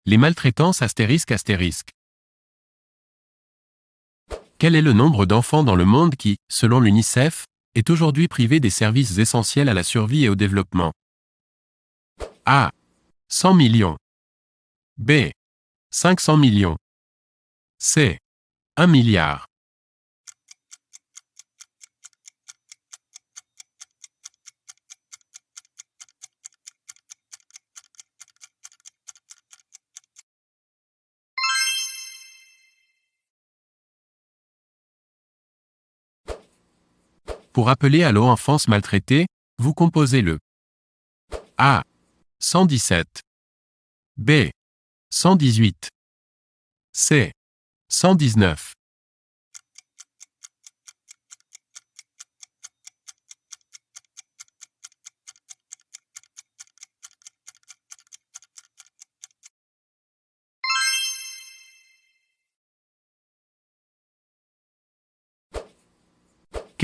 Les maltraitances ***. Quel est le nombre d'enfants dans le monde qui, selon l'UNICEF, est aujourd'hui privé des services essentiels à la survie et au développement? A. 100 millions. B. 500 millions. C. 1 milliard. Pour appeler à l'eau enfance maltraitée, vous composez le A. 117. B. 118. C. 119.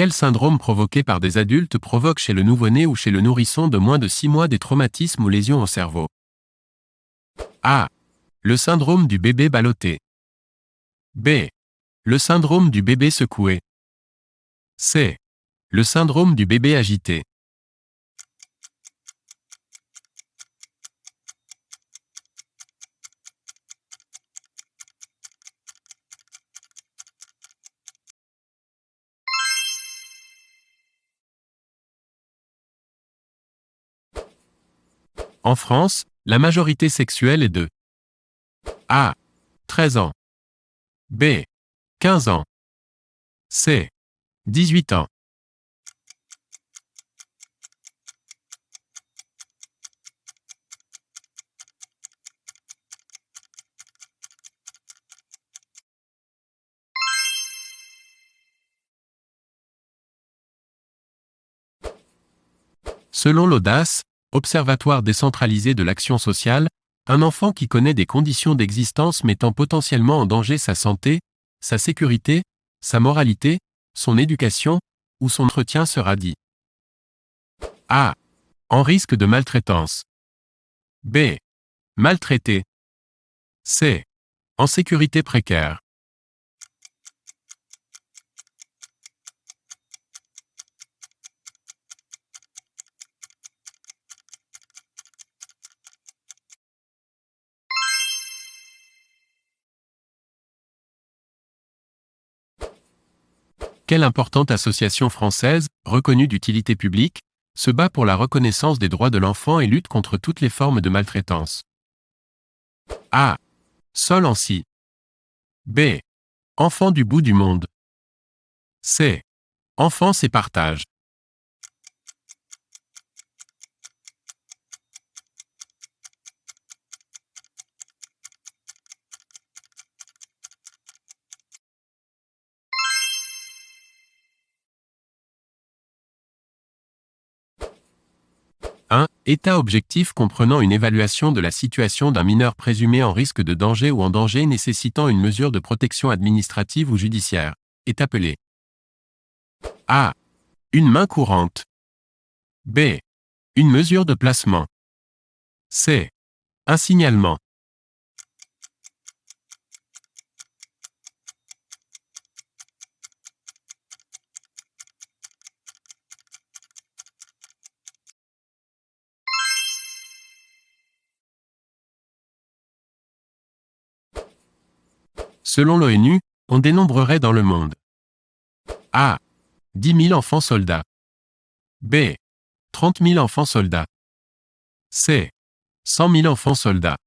Quel syndrome provoqué par des adultes provoque chez le nouveau-né ou chez le nourrisson de moins de 6 mois des traumatismes ou lésions au cerveau? A. Le syndrome du bébé ballotté. B. Le syndrome du bébé secoué. C. Le syndrome du bébé agité. En France, la majorité sexuelle est de A. 13 ans. B. 15 ans. C. 18 ans. Selon l'Audace, Observatoire décentralisé de l'action sociale, un enfant qui connaît des conditions d'existence mettant potentiellement en danger sa santé, sa sécurité, sa moralité, son éducation, ou son entretien sera dit A. En risque de maltraitance. B. Maltraité. C. En sécurité précaire. Quelle importante association française, reconnue d'utilité publique, se bat pour la reconnaissance des droits de l'enfant et lutte contre toutes les formes de maltraitance? A. Sol en scie. B. Enfants du bout du monde. C. Enfance et partage. Un État objectif comprenant une évaluation de la situation d'un mineur présumé en risque de danger ou en danger nécessitant une mesure de protection administrative ou judiciaire, est appelé A. Une main courante. B. Une mesure de placement. C. Un signalement. Selon l'ONU, on dénombrerait dans le monde A. 10 000 enfants soldats. B. 30 000 enfants soldats. C. 100 000 enfants soldats.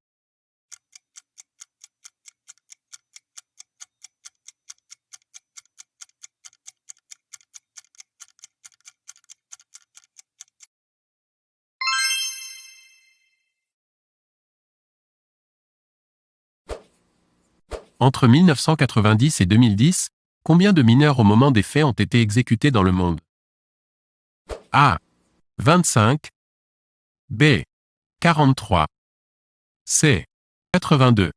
Entre 1990 et 2010, combien de mineurs au moment des faits ont été exécutés dans le monde? A. 25. B. 43. C. 82.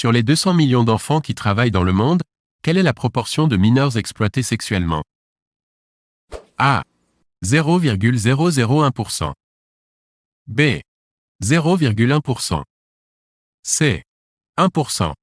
Sur les 200 millions d'enfants qui travaillent dans le monde, quelle est la proportion de mineurs exploités sexuellement? A. 0,001%. B. 0,1%. C. 1%.